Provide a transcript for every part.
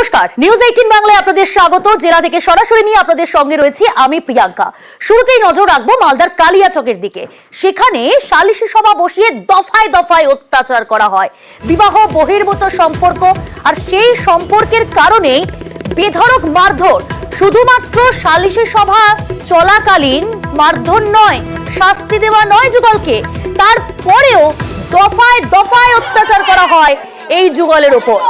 নমস্কার, নিউজ 18 বাংলায় আপনাদের স্বাগত। জেলা থেকে সরাসরি নিয়ে আপনাদের সঙ্গে রয়েছি আমি প্রিয়াঙ্কা। শুরুতেই নজর রাখবো মালদার কালিয়াচকের দিকে। সেখানে সালিশি সভা বসিয়ে দফায় দফায় অত্যাচার করা হয়, বিবাহ বহির্ভূত সম্পর্ক, আর সেই সম্পর্কের কারণেই বেধড়ক মারধর। শুধুমাত্র সালিশি সভা চলাকালীন মারধর নয়, শাস্তি দেওয়া নয় যুগলকে, তারপরেও দফায় দফায় অত্যাচার করা হয় এই যুগলের উপর।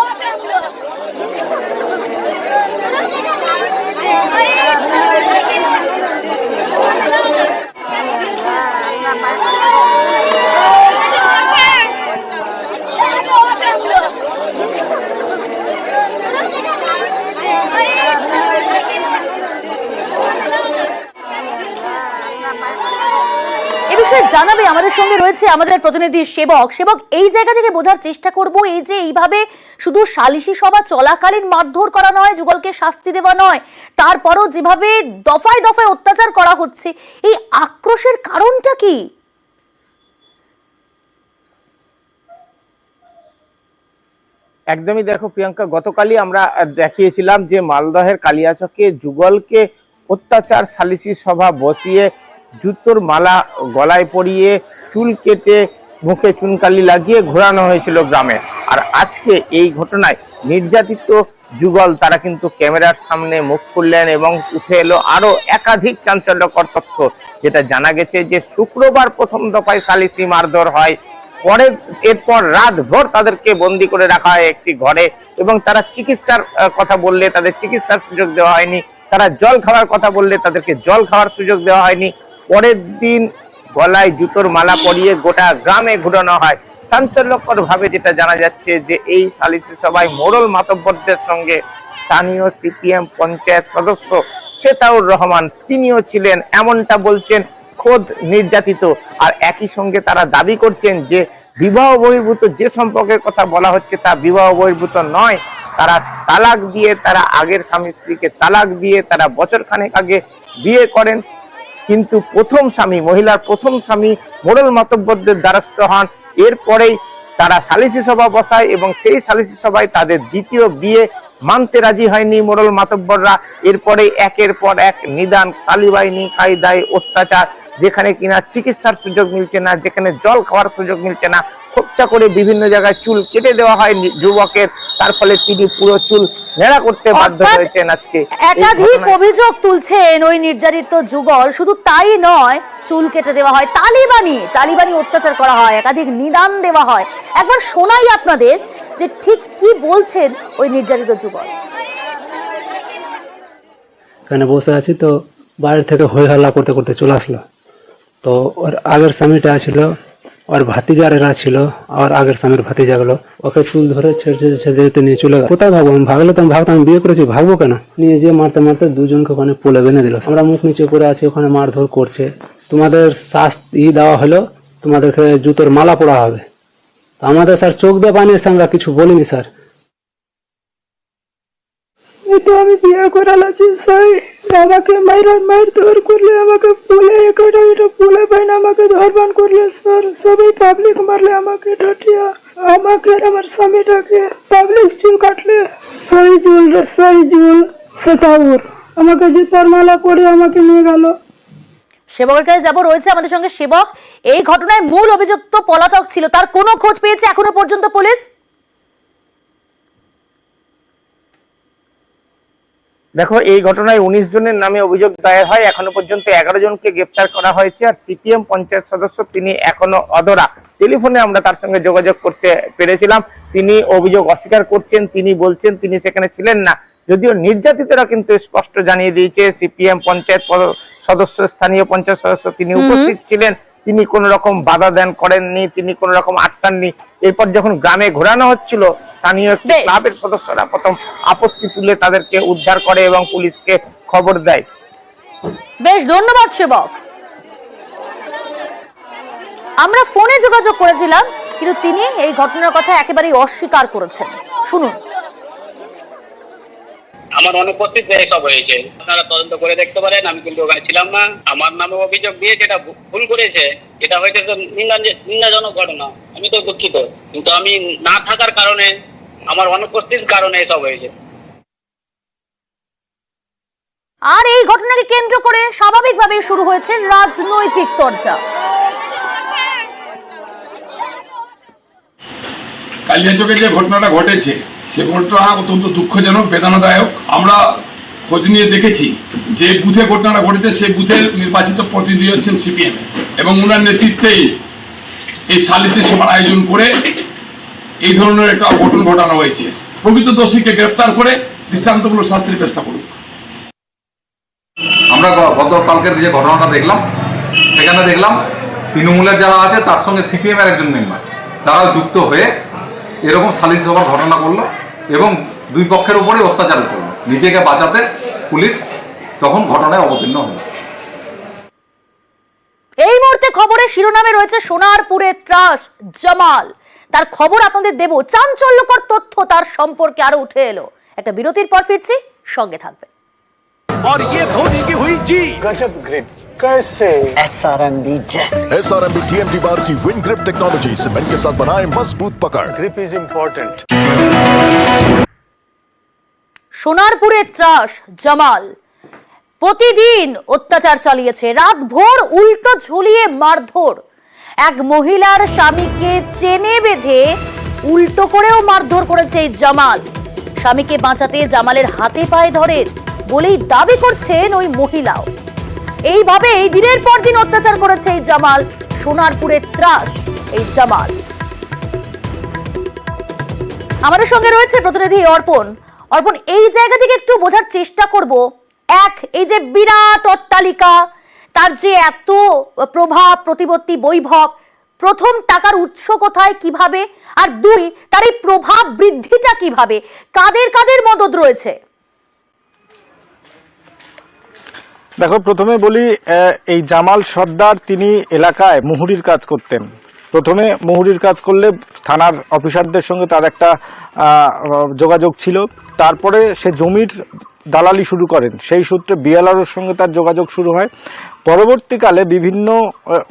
জানাবে আমাদের সঙ্গে রয়েছে আমাদের প্রতিনিধি সেবক। এই জায়গা থেকে বোঝার চেষ্টা করব, এই যে এইভাবে শুধু সালিশি সভা চলাকালীন মারধর করা নয়, যুগলকে শাস্তি দেওয়া নয়, তারপরও যেভাবে দফায় দফায় অত্যাচার করা হচ্ছে, এই আক্রোশের কারণটা কি? একদমই দেখো প্রিয়াঙ্কা, গতকালই আমরা দেখিয়েছিলাম যে মালদহের কালিয়াচকে যুগলকে অত্যাচার, সালিশি সভা বসিয়ে জুতোর মালা গলায় পরিয়ে চুল কেটে মুখে চুনকালি লাগিয়ে ঘোরানো হয়েছিল গ্রামে। আর আজকে এই ঘটনায় নির্যাতিত যুগল তারা কিন্তু ক্যামেরার সামনে মুখ খুললেন এবং উঠে এলো আরো একাধিক চাঞ্চল্যকর তথ্য, যেটা জানা গেছে যে শুক্রবার প্রথম দফায় সালিশি মারধর হয়, পরে এরপর রাতভর তাদেরকে বন্দি করে রাখা হয় একটি ঘরে, এবং তারা চিকিৎসার কথা বললে তাদের চিকিৎসার সুযোগ দেওয়া হয়নি, তারা জল খাওয়ার কথা বললে তাদেরকে জল খাওয়ার সুযোগ দেওয়া হয়নি। পরের দিন গলায় জুতোর মালা পরিয়ে গোটা গ্রামে ঘুরানো হয়। চাঞ্চল্যকর ভাবে যেটা জানা যাচ্ছে যে এই সালিশি সভায় মোড়ল মাতব্বরদের সঙ্গে স্থানীয় সিপিএম পঞ্চায়েত সদস্য সেতাউর রহমান তিনিও ছিলেন, এমনটা বলছেন খোদ নির্যাতিত। আর একই সঙ্গে তারা দাবি করছেন যে বিবাহ বহির্ভূত যে সম্পর্কের কথা বলা হচ্ছে তা বিবাহ বহির্ভূত নয়, তারা তালাক দিয়ে, তারা আগের স্বামী স্ত্রীকে তালাক দিয়ে তারা বছরখানেক আগে বিয়ে করেন, কিন্তু প্রথম স্বামী, মহিলার প্রথম স্বামী মোড়ল মাতব্বরদের দ্বারস্থ হন। এরপরেই তারা সালিশি সভা বসায় এবং সেই সালিশি সভায় তাদের দ্বিতীয় বিয়ে মানতে রাজি হয়নি মোড়ল মাতব্বররা। এরপরে একের পর এক নিদান, তালিবাইনি কায়দায় অত্যাচার, যেখানে কিনা চিকিৎসার সুযোগ মিলছে না, যেখানে জল খাওয়ার সুযোগ মিলছে না, খোপচা করে বিভিন্ন জায়গায় চুল কেটে দেওয়া হয় যুবকের, তার ফলে তিনি পুরো চুল নেড়া করতে বাধ্য হয়েছেন। আজকে একাধিক অভিযোগ তুলছেন ওই নির্যাতিত যুগল। শুধু তাই নয়, চুল কেটে দেওয়া হয়, তালিবানি অত্যাচার করা হয়, একাধিক নিদান দেওয়া হয়। একবার শোনাই আপনাদের যে ঠিক কি বলছেন ওই নির্যাতিত যুগল। এখানে বসে আছি তো বাইরে থেকে হই হল্লা করতে করতে চলে আসলো। তো ওর আগের স্বামীটা ছিল, ওর ভাতিজারেরা ছিল, আর আগের স্বামীর ভাতিজাগুলো ওকে চুল ধরে ছেড়ে যেতে নিয়ে চলে গেল। কোথায় ভাবো? আমি ভাগলে তো আমি ভাবতাম বিয়ে করেছি, ভাগবো কেন? নিয়ে যে মারতে মারতে দুজনকে ওখানে পোলে বেঁধে দিল। আমরা মুখ নিচে করে আছি, ওখানে মারধর করছে। তোমাদের শাস্তি দেওয়া হলো, তোমাদেরকে জুতোর মালা পরা হবে। তো আমাদের স্যার চোখ দিয়ে পানি এসে, আমরা কিছু বলিনি স্যার। তো আমি বিয়ে করালাছি স্যার, আমাকে মারধর করলে, আমাকে পোলে এটা পোলে পাইনা আমাকে ধরবান করলে স্যার, সবাই পাবলিক মারলে আমাকে ঢাটিয়া, আমাকে আমার স্বামীটাকে পাবলিক চুল কাটলে। সাইজুল সেতাউর আমাকে জুতার মালা পরে আমাকে নিয়ে গেল। সেবকের কাছে যাবো, রয়েছে আমাদের সঙ্গে সেবক। এই ঘটনায় মূল অভিযুক্ত পলাতক ছিল, তার কোনো খোঁজ পেয়েছে এখনো পর্যন্ত পুলিশ? দেখো, এই ঘটনায় 19 জনের নামে অভিযোগ দায়ের হয়, এখনো পর্যন্ত 11 জনকে গ্রেপ্তার করা হয়েছে। আর সিপিএম পঞ্চায়েত সদস্য তিনি এখনো অধরা। টেলিফোনে আমরা তার সঙ্গে যোগাযোগ করতে পেরেছিলাম, তিনি অভিযোগ অস্বীকার করছেন। তিনি বলছেন তিনি সেখানে ছিলেন না, যদিও নির্যাতিতরা কিন্তু স্পষ্ট জানিয়ে দিয়েছে সিপিএম পঞ্চায়েত সদস্য, স্থানীয় পঞ্চায়েত সদস্য তিনি উপস্থিত ছিলেন, তিনি কোন রকম বাধা দেন করেননি, তিনি কোন রকম আটকাননি। এরপর যখন গ্রামে ঘোরানো হচ্ছিল, স্থানীয় ক্লাবের সদস্যরা প্রথম আপত্তি তুলে তাদেরকে উদ্ধার করে এবং পুলিশকে খবর দেয়। বেশ, ধন্যবাদ সেবক। আমরা ফোনে যোগাযোগ করেছিলাম, কিন্তু তিনি এই ঘটনার কথা একেবারেই অস্বীকার করেছেন। শুনুন। আমার অনুপস্থিত সব হয়েছে, আপনারা তদন্ত করে দেখতে পারেন। আমি কিন্তু ওখানে ছিলাম না। আমার নামে অভিযোগ দিয়ে যেটা ভুল করেছে, এটা হয়েছে নিন্দাজনক ঘটনা। আমি তো দুঃখিত, কিন্তু আমি না থাকার কারণে, আমার অনুপস্থিতির কারণে এসব হয়েছে। আর এই ঘটনাকে কেন্দ্র করে স্বাভাবিকভাবে শুরু হয়েছে রাজনৈতিক চর্চা। কালিয়াচকে যে ঘটনাটা ঘটেছে সে ঘটনা অত্যন্ত দুঃখজনক, বেদনাদায়ক। আমরা খোঁজ নিয়ে দেখেছি যে বুথে ঘটনাটা ঘটেছে সেই বুথের নির্বাচিত প্রতিনিধি হচ্ছেন সিপিএম এবং ওনার নেতৃত্বেই এই সালিসি সভার আয়োজন করে এই ধরনের একটা অঘটন ঘটানো হয়েছে। প্রকৃত দোষীকে গ্রেপ্তার করে দৃষ্টান্তমূলক শাস্তির ব্যবস্থা করুক। আমরা গতকালকের যে ঘটনাটা দেখলাম সেখানে দেখলাম তৃণমূলের যারা আছে তার সঙ্গে সিপিএম এর একজন মেম্বার তারাও যুক্ত হয়ে এরকম সালিসি সভার ঘটনা করলো এবং দুই পক্ষের উপরে অত্যাচার করলো। নিজেকে বাঁচাতে পুলিশ তখন ঘটনায় অবতীর্ণ হলো। এই মুহূর্তে খবরের শিরোনামে রয়েছে সোনারপুরে ত্রাস জামাল। তার খবর আপনাদের দেব। চাঞ্চল্যকর তথ্য তার সম্পর্কে আরো উঠে এলো। একটা বিরতির পর ফিরছি, সঙ্গে থাকবে। और ये धोनी की हुई जी गजब ग्रिप कैसे SRMB जैसे SRMB TMT बार की विन ग्रिप टेक्नोलॉजी सीमेंट के साथ बनाए मजबूत पकड़। Grip is important. সোনারপুরে ত্রাস জামাল প্রতিদিন অত্যাচার চালিয়েছে। রাত ভোর উল্টো ঝুলিয়ে মারধর। এক মহিলার স্বামীকে চেনে বেঁধে উল্টো করেও মারধর করেছে এই জামাল। স্বামীকে বাঁচাতে জামালের হাতে পায়ে ধরেন বলেই দাবি করছেন ওই মহিলাও। এইভাবে এই দিনের পর দিন অত্যাচার করেছে এই জামাল। সোনারপুরে ত্রাস এই জামাল। আমাদের সঙ্গে রয়েছে প্রতিনিধি অর্পণ। অর্পণ, এই জায়গা থেকে একটু বোঝার চেষ্টা করব, এই যে বিরাট অট্টালিকা, তার যে এত প্রভাব প্রতিপত্তি বৈভব, প্রথম টাকার উৎস কোথায়, কিভাবে, আর দুই তার এই প্রভাব বৃদ্ধিটা কিভাবে, কাদের কাদের মদত রয়েছে? দেখো, প্রথমে বলি, এই জামাল সর্দার তিনি এলাকায় মুহুরির কাজ করতেন। প্রথমে মুহুরির কাজ করলে থানার অফিসারদের সঙ্গে তার একটা যোগাযোগ ছিল। তারপরে সে জমির দালালি শুরু করেন, সেই সূত্রে বিএলআরওর সঙ্গে তার যোগাযোগ শুরু হয়। পরবর্তীকালে বিভিন্ন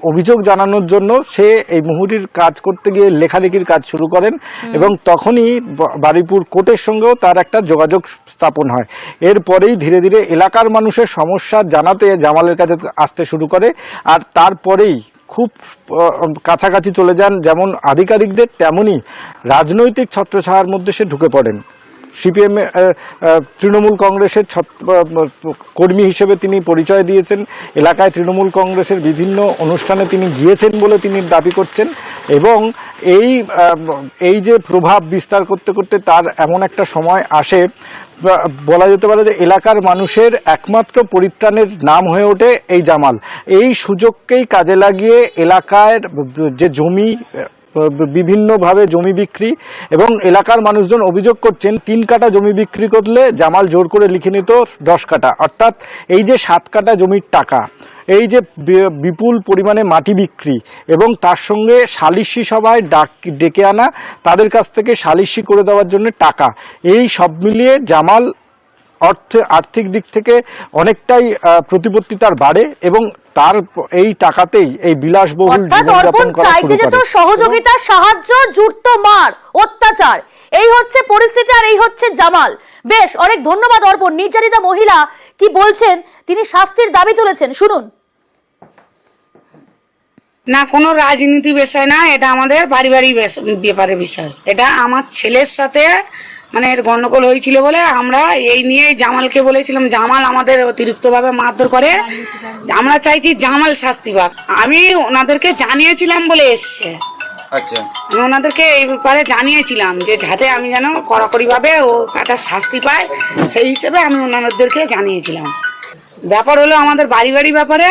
অভিযোগ জানানোর জন্য সে এই মুহুরির কাজ করতে গিয়ে লেখালেখির কাজ শুরু করেন এবং তখনই বারুইপুর কোর্টের সঙ্গেও তার একটা যোগাযোগ স্থাপন হয়। এরপরেই ধীরে ধীরে এলাকার মানুষের সমস্যা জানাতে জামালের কাছে আসতে শুরু করে। আর তারপরেই খুব কাছাকাছি চলে যান যেমন আধিকারিকদের, তেমনি রাজনৈতিক ছত্রছায়ার মধ্যে সে ঢুকে পড়েন। সিপিএম তৃণমূল কংগ্রেসের কর্মী হিসেবে তিনি পরিচয় দিয়েছেন। এলাকায় তৃণমূল কংগ্রেসের বিভিন্ন অনুষ্ঠানে তিনি গিয়েছেন বলে তিনি দাবি করছেন এবং এই যে প্রভাব বিস্তার করতে করতে তার এমন একটা সময় আসে, বলা যেতে পারে যে এলাকার মানুষের একমাত্র পরিত্রাণের নাম হয়ে ওঠে এই জামাল। এই সুযোগকেই কাজে লাগিয়ে এলাকায় যে জমি, বিভিন্নভাবে জমি বিক্রি, এবং এলাকার মানুষজন অভিযোগ করছেন 3 কাঠা জমি বিক্রি করলে জামাল জোর করে লিখে নিত 10 কাঠা, অর্থাৎ এই যে 7 কাঠা জমির টাকা, এই যে বিপুল পরিমাণে মাটি বিক্রি এবং তার সঙ্গে সালিশি সভায় ডেকে আনা, তাদের কাছ থেকে সালিশি করে দেওয়ার জন্য টাকা, এই সব মিলিয়ে জামাল আর্থিক দিক থেকে অনেকটাই প্রতিপত্তি তার বাড়ে এবং তার এই টাকাতেই এই বিলাসবহুল জীবনযাপন করা শুরু করে। সহযোগিতা, সাহায্য, জুটত মার, অত্যাচার, এই হচ্ছে পরিস্থিতি আর এই হচ্ছে জামাল। বেশ, অনেক ধন্যবাদ অর্পণ। নির্যাতিতা মহিলা কি বলছেন, তিনি শাস্তির দাবি তুলেছেন, শুনুন। না, কোনো রাজনীতি বিষয় না, এটা আমাদের পারিবারিক ব্যাপারের বিষয়। এটা আমার ছেলের সাথে মানে এর গন্ডগোল হয়েছিল বলে আমরা এই নিয়ে জামালকে বলেছিলাম, জামাল আমাদের অতিরিক্তভাবে মারধর করে, আমরা চাইছি জামাল শাস্তি পাক। আমি ওনাদেরকে জানিয়েছিলাম বলে এসছে। আচ্ছা, আমি ওনাদেরকে এই ব্যাপারে জানিয়েছিলাম যে যাতে আমি যেন কড়াকড়িভাবে ও একটা শাস্তি পায়, সেই হিসেবে আমি ওনাদেরকে জানিয়েছিলাম। ব্যাপার হলো আমাদের বাড়ি ব্যাপারে,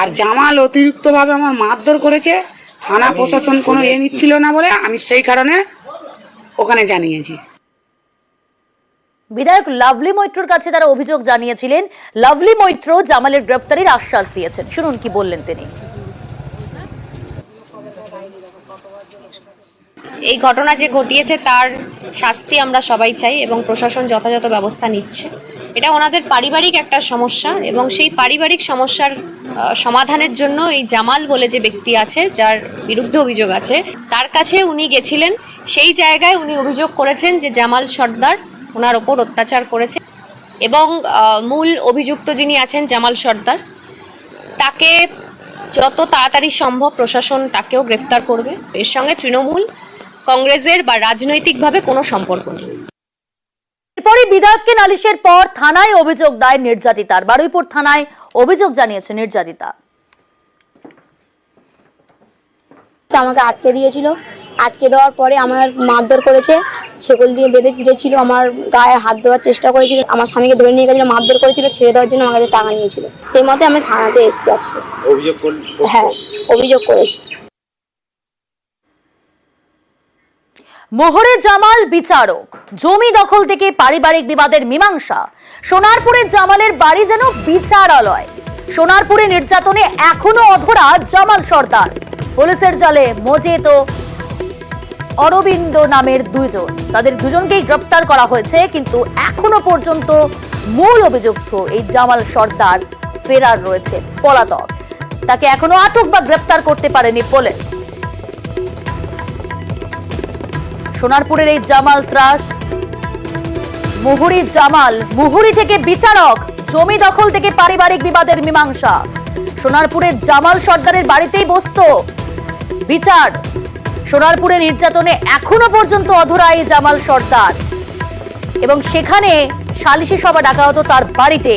আর জামাল অতিরিক্তভাবে আমার মারধর করেছে। থানা প্রশাসন কোনো নিচ্ছিল না বলে আমি সেই কারণে ওখানে জানিয়েছি। বিধায়ক লাভলি মৈত্রর কাছে তারা অভিযোগ জানিয়েছিলেন। লাভলি মৈত্র জামালের গ্রেফতারির আশ্বাস দিয়েছেন, শুনুন কি বললেন তিনি। এই ঘটনা যে ঘটিয়েছে তার শাস্তি আমরা সবাই চাই এবং প্রশাসন যথাযথ ব্যবস্থা নিচ্ছে। এটা ওনাদের পারিবারিক একটা সমস্যা এবং সেই পারিবারিক সমস্যার সমাধানের জন্য এই জামাল বলে যে ব্যক্তি আছে, যার বিরুদ্ধে অভিযোগ আছে, তার কাছে উনি গেছিলেন। সেই জায়গায় উনি অভিযোগ করেছেন যে জামাল সর্দার ওনার ওপর অত্যাচার করেছে এবং মূল অভিযুক্ত যিনি আছেন জামাল সর্দার, তাকে যত তাড়াতাড়ি সম্ভব প্রশাসন তাকেও গ্রেপ্তার করবে। এর সঙ্গে তৃণমূল কংগ্রেসের বা রাজনৈতিকভাবে কোনো সম্পর্ক নেই। এরপরে বিধায়ককে নালিশের পর থানায় অভিযোগ দায় নির্যাতিতার। বারুইপুর থানায় অভিযোগ জানিয়েছে নির্যাতিতা। আমাকে আটকে দিয়েছিল, আটকে দেওয়ার পরে আমার মারধর করেছে, শেকল দিয়ে বেঁধে ফিরেছিল, আমার গায়ে হাত দেওয়ার চেষ্টা করেছিল, আমার স্বামীকে ধরে নিয়ে গেছিল, মারধর করেছিল, ছেড়ে দেওয়ার জন্য আমার কাছে টাকা নিয়েছিল। সেই মতে আমি থানাতে এসেছি আজকে। হ্যাঁ, অভিযোগ করেছি। মোহরে জামাল বিচারক, জমি দখল থেকে পারিবারিক বিবাদের মীমাংসা। সোনারপুরের জামালের বাড়ি যেন বিচারালয়। সোনারপুরে নির্যাতনে এখনো অধরা জামাল সর্দার। পুলিশের জালে মজিদ ও অরবিন্দ নামের দুইজন, তাদের দুজনকেই গ্রেপ্তার করা হয়েছে, কিন্তু এখনো পর্যন্ত মূল অভিযুক্ত এই জামাল সর্দার ফেরার রয়েছে, পলাতক। তাকে এখনো আটক বা গ্রেপ্তার করতে পারেনি পুলিশ। সোনারপুরের এই জামাল ত্রাস, মুহুরী জামাল, মুহুরী থেকে বিচারক, জমি দখল থেকে পারিবারিক বিবাদের মীমাংসা। সোনারপুরের জামাল সর্দারের বাড়িতেই বসতো বিচার। সোনারপুরে নির্যাতনে এখনো পর্যন্ত অধরা এই জামাল সর্দার, এবং সেখানে সালিশি সভা ডাকা হতো তার বাড়িতে।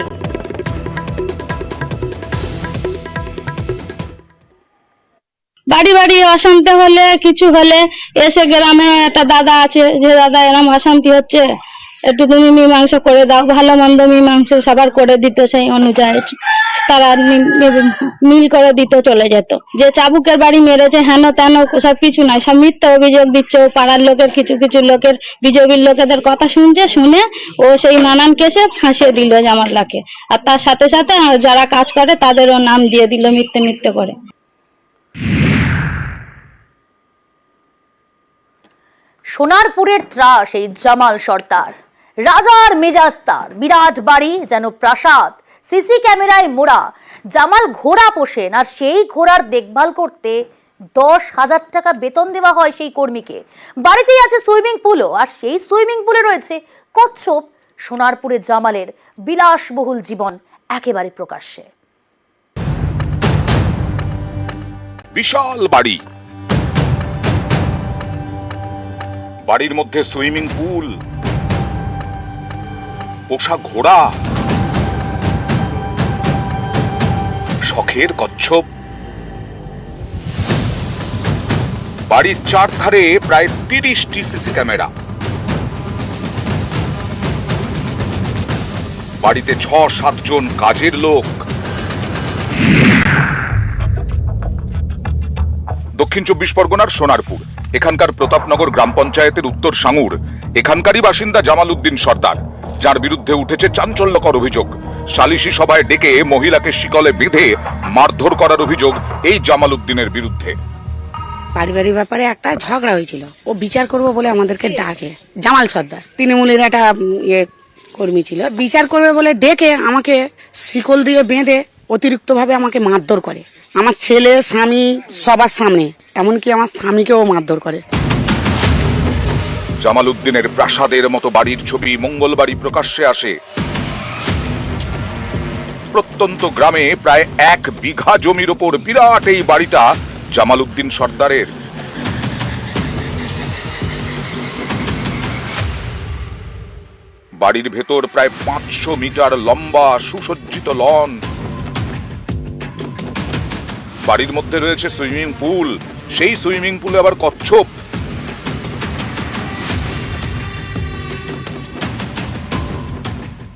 বাড়ি বাড়ি অশান্তি হলে, কিছু হলে এসে গ্রামে একটা দাদা আছে, যে দাদা এরম অশান্তি হচ্ছে, একটু তুমি মীমাংসা করে দাও। ভালো মন্দ মীমাংসা সবার করে দিত, সেই অনুযায়ী তারা মিল করে দিত, চলে যেত। যে চাবুকের বাড়ি মেরেছে হেন তেন সব কিছু নাই, সব মিথ্যা অভিযোগ দিচ্ছে। ও পাড়ার লোকের কিছু কিছু লোকের, বিজেপির লোকেদের কথা শুনে ও সেই নানান কেসে ফাঁসিয়ে দিল জামালদাকে। আর তার সাথে সাথে যারা কাজ করে তাদেরও নাম দিয়ে দিল মিথ্যে মিথ্যে করে। সোনারপুরের ত্রাস এই জামাল সর্দার। রাজার মেজাজ তার, বিরাট বাড়ি যেন প্রাসাদ, সিসি ক্যামেরায় মোড়া। জামাল ঘোড়া পোষেন, আর সেই ঘোড়ার দেখভাল করতে 10,000 টাকা বেতন দেওয়া হয় সেই কর্মীকে। বাড়িতেই আছে সুইমিং পুলও, আর সেই সুইমিং পুলে রয়েছে কচ্ছপ। সোনারপুরের জামালের বিলাসবহুল জীবন একেবারে প্রকাশ্যে। বিশাল বাড়ি, বাড়ির মধ্যে সুইমিং পুল, পোষা ঘোড়া, শখের কচ্ছপ। বাড়ির চারধারে প্রায় 30টি সিসি ক্যামেরা। বাড়িতে 6-7 জন কাজের লোক। দক্ষিণ 24 পরগনার সোনারপুর, এখানকার প্রতাপনগর গ্রাম পঞ্চায়েতের উত্তর সাঙ্গুর। এখানকারই বাসিন্দা জামাল উদ্দিন সর্দার, যার বিরুদ্ধে উঠেছে চাঞ্চল্যকর অভিযোগ। সালিশি সভায় ডেকে মহিলাকে শিকলে বেঁধে মারধর করার অভিযোগ এই জামাল উদ্দিনের বিরুদ্ধে। পারিবারিক ব্যাপারে একটা ঝগড়া হয়েছিল, ও বিচার করবো বলে আমাদেরকে ডাকে। জামাল সর্দার তৃণমূলের একটা কর্মী ছিল, বিচার করবে বলে ডেকে আমাকে শিকল দিয়ে বেঁধে অতিরিক্তভাবে আমাকে মারধর করে। আমার ছেলে, স্বামী, সবার সামনে, এমনকি আমার স্বামীকেও মারধর করে। জামাল উদ্দিনের প্রাসাদের মতো বাড়ির ছবি মঙ্গলবারই প্রকাশ্যে আসে। প্রত্যন্ত গ্রামে প্রায় 1 বিঘা জমির ওপর বিরাট এই বাড়িটা জামাল উদ্দিন সর্দারের। বাড়ির ভেতর প্রায় 500 মিটার লম্বা সুসজ্জিত লন। বাড়ির মধ্যে রয়েছে সুইমিং পুল, সেই সুইমিং পুলে আবার কচ্ছপ।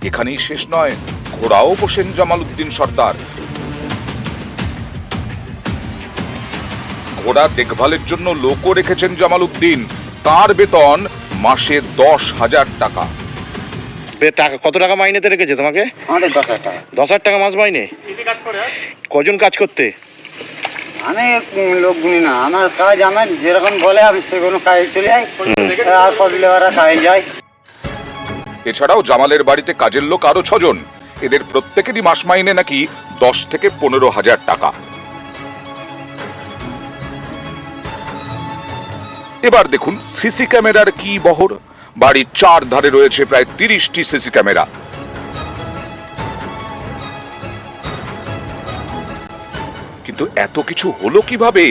এখানেই শেষ নয়, ঘোড়াও পোষেন জামাল উদ্দিন সর্দার। ঘোড়া দেখভালের জন্য লোকও রেখেছেন জামাল উদ্দিন। তার বেতন মাসে 10,000 টাকা। কত টাকা মাইনেতে রেখেছে তোমাকে? আমাদের 10,000 টাকা। 10,000 টাকা মাস মাইনে? কজন কাজ করতে? অনেক লোক গুনি না, আমার কাজ আমার যেরকম বলে আমি সেরকম কাজে চলে যাই, আর সব লেবাররা কাজে যায়। এছাড়াও জামালের বাড়িতে কাজের লোক আরো 6 জন। এদের প্রত্যেকেরই মাস মাইনে নাকি 10 থেকে 15,000 টাকা। এবার দেখুন সিসি ক্যামেরার কি বহর। বাড়ির 4 ধারে রয়েছে প্রায় 30টি সিসি ক্যামেরা। কিন্তু এত কিছু হলো কিভাবে?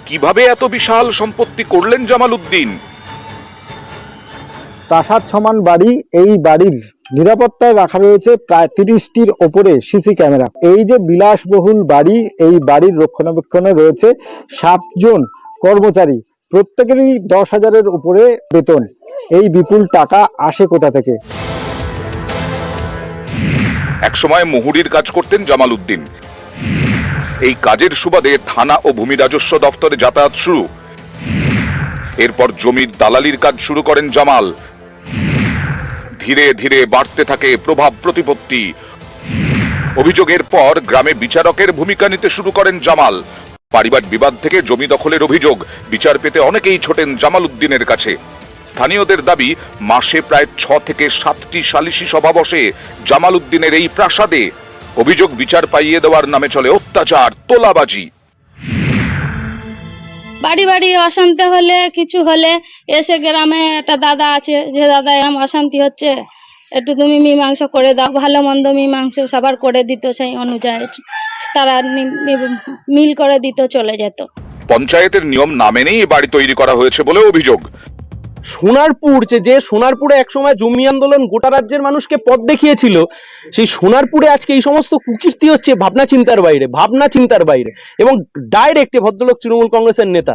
কিভাবে এত বিশাল সম্পত্তি করলেন জামাল উদ্দিন? প্রাসাদ সমান বাড়ি, এই বাড়ির নিরাপত্তায় রাখা রয়েছে প্রায় 30টির ওপরে সিসি ক্যামেরা। এই যে বিলাসবহুল বাড়ি, এই বাড়ির রক্ষণাবেক্ষণে রয়েছে 7 জন কর্মচারী, প্রত্যেকেরই 10,000-এর উপরে বেতন। এই বিপুল টাকা আসে কোথা থেকে? একসময় মুহুরির কাজ করতেন জামাল উদ্দিন। এই কাজের সুবাদে থানা ও ভূমি রাজস্ব দফতরে যাতায়াত শুরু। এরপর জমির দালালির কাজ শুরু করেন জামাল। ধীরে ধীরে বাড়তে থাকে প্রভাব প্রতিপত্তি। অভিযোগের পর গ্রামে বিচারকের ভূমিকা নিতে শুরু করেন জামাল। পারিবারিক বিবাদ থেকে জমি দখলের অভিযোগ, বিচার পেতে অনেকেই ছোটেন জামাল উদ্দিনের কাছে। স্থানীয়দের দাবি, মাসে প্রায় 6 থেকে 7টি সালিশি সভা বসে জামাল উদ্দিনের এই প্রাসাদে। অভিযোগ, বিচার পাইয়ে দেওয়ার নামে চলে অত্যাচার, তোলাবাজি। বাড়ি বাড়ি অশান্তি হলে কিছু হলে এসে গ্রামে একটা দাদা আছে, যে দাদা এরকম অশান্তি হচ্ছে, একটু তুমি মীমাংসা করে দাও। ভালো মন্দ মীমাংসা সবার করে দিত, সেই অনুযায়ী তারা মিল করে দিত, চলে যেত। পঞ্চায়েতের নিয়ম না মেনেই এই বাড়ি তৈরি করা হয়েছে বলে অভিযোগ। সোনারপুর, যে সোনারপুরে একসময় জমি আন্দোলন গোটা রাজ্যের মানুষকে পথ দেখিয়েছিল, সেই সোনারপুরে আজকে এই সমস্ত কুকীর্তি হচ্ছে ভাবনা চিন্তার বাইরে এবং ডাইরেক্ট ভদ্রলোক তৃণমূল কংগ্রেসের নেতা।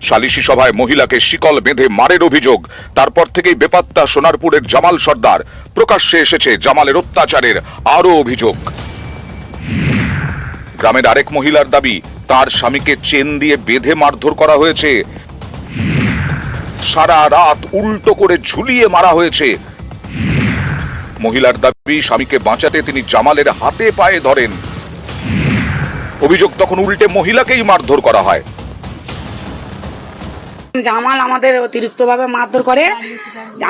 সালিশি সভায় মহিলাকে শিকল বেঁধে মারের অভিযোগ। তারপর থেকেই বেপাত্তা সোনারপুরের জামাল সর্দার। প্রকাশ্যে এসেছে জামালের অত্যাচারের আরো অভিযোগ। গ্রামের আরেক মহিলার দাবি, তার স্বামীকে চেন দিয়ে বেঁধে মারধর করা হয়েছে। সারা রাত উল্টো করে ঝুলিয়ে মারা হয়েছে। মহিলার দাবি, স্বামীকে বাঁচাতে তিনি জামালের হাতে পায়ে ধরেন। অভিযোগ, তখন উল্টে মহিলাকেই মারধর করা হয়। জামাল আমাদের অতিরিক্তভাবে মারধর করে।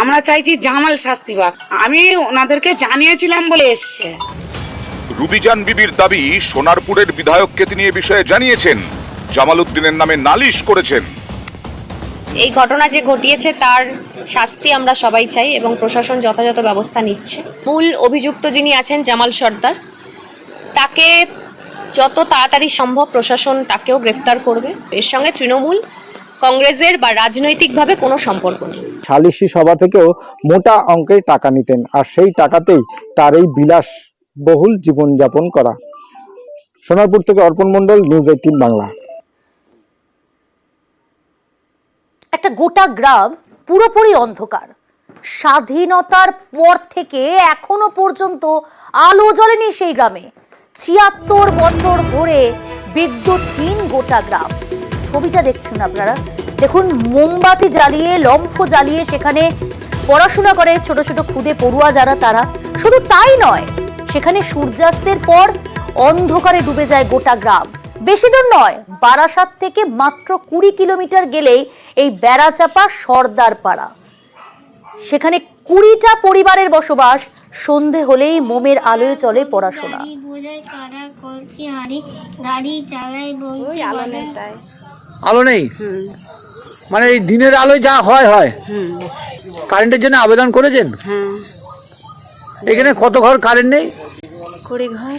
আমরা চাইছি জামাল শাস্তি পাক। আমি ওনাদেরকে জানিয়েছিলাম বলে এসছে। রুবিজান বিবির দাবি, সোনারপুরের বিধায়ককে তিনি এ বিষয়ে জানিয়েছেন, জামাল উদ্দিনের নামে নালিশ করেছেন। এই ঘটনা যে ঘটিয়েছে তার শাস্তি আমরা সবাই চাই এবং প্রশাসন যথাযথ ব্যবস্থা নিচ্ছে। মূল অভিযুক্ত যিনি আছেন জামাল সর্দার, তাকে যত তাড়াতাড়ি সম্ভব প্রশাসন তাকেও গ্রেপ্তার করবে। এর সঙ্গে তৃণমূল কংগ্রেসের বা রাজনৈতিকভাবে কোনো সম্পর্ক নেই। সালিশি সভা থেকেও মোটা অঙ্কের টাকা নিতেন, আর সেই টাকাতেই তার এই বিলাসবহুল জীবনযাপন করা। সোনারপুর থেকে অর্পণ মণ্ডল, নিউজ 18 বাংলা। একটা গোটা গ্রাম পুরোপুরি অন্ধকার। স্বাধীনতার পর থেকে এখনো পর্যন্ত আলো জ্বলেনি সেই গ্রামে। 76 বছর ধরে বিদ্যুৎহীন গোটা গ্রাম। ছবিটা দেখছেন আপনারা, দেখুন, মোমবাতি জ্বালিয়ে, লম্ফ জ্বালিয়ে সেখানে পড়াশোনা করে ছোট ছোট খুদে পড়ুয়া যারা, তারা। শুধু তাই নয়, সেখানে সূর্যাস্তের পর অন্ধকারে ডুবে যায় গোটা গ্রাম। বেশি দূর নয়, বারাসাত থেকে মাত্র 20 কিলোমিটার গেলেই এই বেড়াচাপা সর্দার পাড়া। সেখানে 20টা পরিবারের বসবাস। সন্ধে হলেই মোমের আলোয় চলে পড়াশোনা। আলো নেই, মানে এই দিনের আলোয় যা হয়। কারেন্টের জন্য আবেদন করেছেন? এখানে কত ঘর কারেন্ট নেই? 20 ঘর।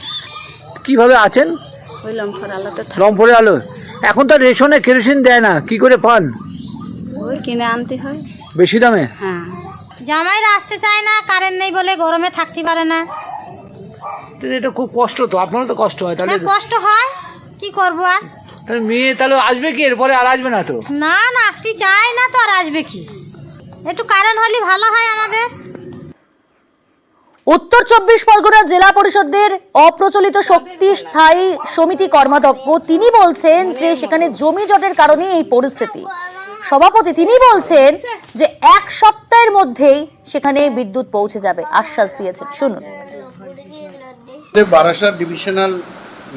কিভাবে আছেন? ওই লম্ফরের আলো। এখন তো রেশনে কেরোসিন দেয় না, কি করে পান? ওই কিনে আনতে হয় বেশি দামে। হ্যাঁ, জামাইরা আসতে চায় না, কারেন্ট নেই বলে গরমে থাকতে পারে না। এটা খুব কষ্ট তো, আপনারও তো কষ্ট হয়। তাহলে কষ্ট হয়, কি করবো আর। মেয়ে তাহলে আসবে কি এরপরে? আর আসবে না তো? না, আসতে চায় না তো, আর আসবে কি? একটু কারেন্ট হলে ভালো হয় আমাদের। উত্তর 24 পরগনা জেলা পরিষদের অপ্রচলিত শক্তি স্থায়ী সমিতি কর্মাধ্যক্ষ তিনি বলছেন যে সেখানে জমি জটের কারণে এই পরিস্থিতি। সভাপতি তিনি বলছেন যে 1 সপ্তাহের মধ্যেই সেখানে বিদ্যুৎ পৌঁছে যাবে, আশ্বাস দিয়েছেন। শুনুন। বারাসাত ডিভিশনাল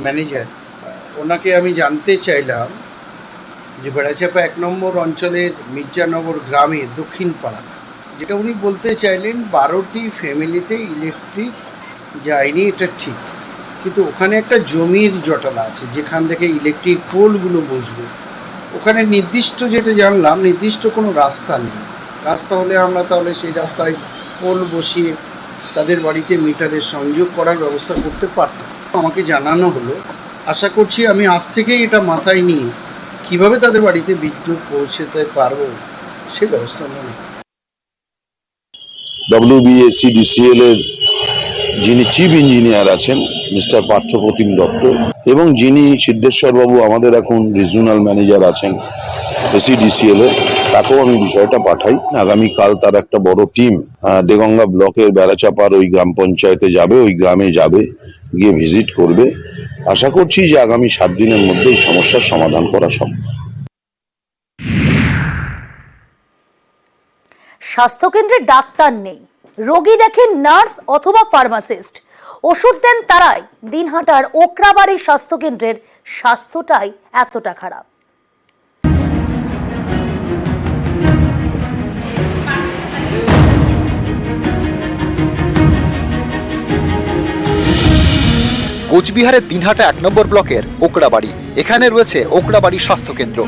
ম্যানেজার, ওনাকে আমি জানতে চাইলাম যে বেড়াচাপা 1 নম্বর অঞ্চলের মির্জানগর গ্রামে দক্ষিণ পাড়া, যেটা উনি বলতে চাইলেন 12টি ফ্যামিলিতে ইলেকট্রিক যায়নি, এটা ঠিক, কিন্তু ওখানে একটা জমির জটলা আছে যেখান থেকে ইলেকট্রিক পোলগুলো বসবে। ওখানে নির্দিষ্ট, যেটা জানলাম, নির্দিষ্ট কোনো রাস্তা নেই। রাস্তা হলে আমরা তাহলে সেই রাস্তায় পোল বসিয়ে তাদের বাড়িতে মিটারের সংযোগ করার ব্যবস্থা করতে পারতাম। আমাকে জানানো হলো। আশা করছি আমি আজ থেকেই এটা মাথায় নিয়ে কিভাবে তাদের বাড়িতে বিদ্যুৎ পৌঁছতে পারবো সে ব্যবস্থা নেব। WBSCDCL এর যিনি চিফ ইঞ্জিনিয়ার আছেন মিস্টার পার্থপ্রতিম দত্ত এবং যিনি সিদ্ধেশ্বর বাবু আমাদের এখন রিজিওনাল ম্যানেজার আছেন SCDCL এর, তাকেও আমি বিষয়টা পাঠাই। আগামীকাল তার একটা বড় টিম দেগঙ্গা ব্লকের বেড়াচাপার ওই গ্রাম পঞ্চায়েতে যাবে, ওই গ্রামে যাবে, গিয়ে ভিজিট করবে। আশা করছি যে আগামী 7 দিনের মধ্যে এই সমস্যার সমাধান করা সম্ভব। স্বাস্থ্যকেন্দ্রে ডাক্তার নেই, রোগী দেখেন নার্স অথবা ফার্মাসিস্ট, ওষুধ দেন তারাই। দিনহাটার ওকরাবাড়ি স্বাস্থ্যকেন্দ্রের স্বাস্থ্যটাই এতটা খারাপ। কোচবিহারের দিনহাটা 1 নম্বর ব্লকের ওকরাবাড়ি। এখানে রয়েছে ওকরাবাড়ি স্বাস্থ্যকেন্দ্র।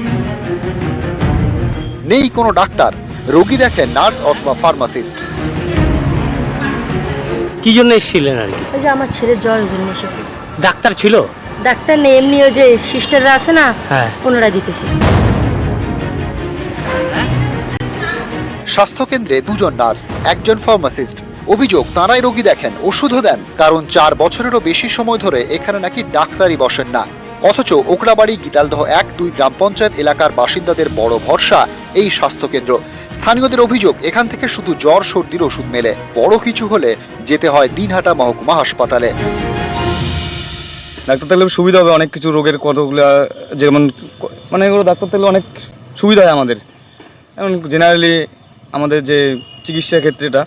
নেই কোনো ডাক্তার, রোগী দেখেন নার্স অথবা ফার্মাসিস্ট। কি জন্য এসেছিলেন আর কি? ওই যে আমার ছেলের জ্বরের জন্য এসেছি। ডাক্তার ছিল? ডাক্তার নেই, এমনি ওই যে সিস্টাররা আছে না, হ্যাঁ, ওনারা দিতেছে। স্বাস্থ্যকেন্দ্রে 2 জন নার্স, 1 জন ফার্মাসিস্ট। অভিযোগ তাঁরাই রোগী দেখেন, ওষুধও দেন, কারণ 4 বছরেরও বেশি সময় ধরে এখানে নাকি ডাক্তারই বসেন না। অথচ ওকরাবাড়ি, গীতালদহ 1-2 গ্রাম পঞ্চায়েত এলাকার বাসিন্দাদের বড় ভরসা এই স্বাস্থ্যকেন্দ্র। স্থানীয়দের অভিযোগ এখান থেকে শুধু জ্বর সর্দির ওষুধ মেলে, বড় কিছু হলে যেতে হয় দিনহাটা মহকুমা হাসপাতালে। ডাক্তার থাকলে সুবিধা হবে অনেক কিছু রোগের, কতগুলো যেমন মানে এগুলো ডাক্তার থাকলে অনেক সুবিধা হয় আমাদের। এমন জেনারেলি আমাদের যে চিকিৎসা ক্ষেত্রেটা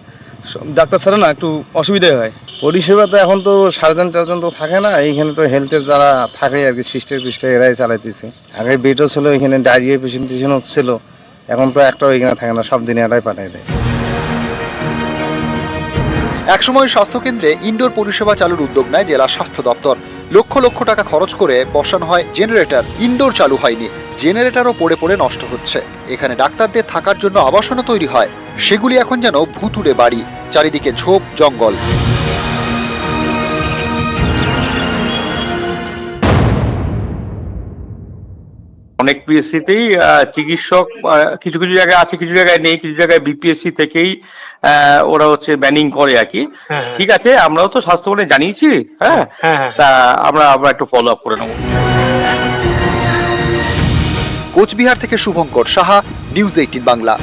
ডাক্তার ছাড়া না একটু অসুবিধাই হয়। পরিষেবা তো এখন তো সার্জন টার্জন তো থাকে না, এইখানে তো হেলথের যারা থাকে আর কি, সিস্টার পিস্টার এরাই চালাইতেছে। আগে বেডও ছিল, এখানে ডায়রিয়া পেশেন্ট টেশেন্ট ছিল, এখন তো একটাও এখানে থাকে না, সব দিনে এরাই পাঠাই দেয়। একসময় স্বাস্থ্যকেন্দ্রে ইনডোর পরিষেবা চালুর উদ্যোগ নেয় জেলা স্বাস্থ্য দপ্তর। লক্ষ লক্ষ টাকা খরচ করে বসানো হয় জেনারেটর। ইনডোর চালু হয়নি, জেনারেটরও পড়ে পড়ে নষ্ট হচ্ছে। এখানে ডাক্তারদের থাকার জন্য আবাসনও তৈরি হয়, সেগুলি এখন যেন ভুতুড়ে বাড়ি, চারিদিকে ঝোপ জঙ্গল। অনেক পিএসসিতেই চিকিৎসক কিছু কিছু জায়গায় আছে, কিছু জায়গায় নেই, কিছু জায়গায় বিপিএসসি থেকেই ওরা হচ্ছে ব্যানিং করে আর কি। ঠিক আছে, আমরাও তো স্বাস্থ্য বলে জানিয়েছি, হ্যাঁ, তা আমরা একটু ফলো আপ করে নেব। কোচবিহার থেকে শুভঙ্কর সাহা, নিউজ 18 বাংলা।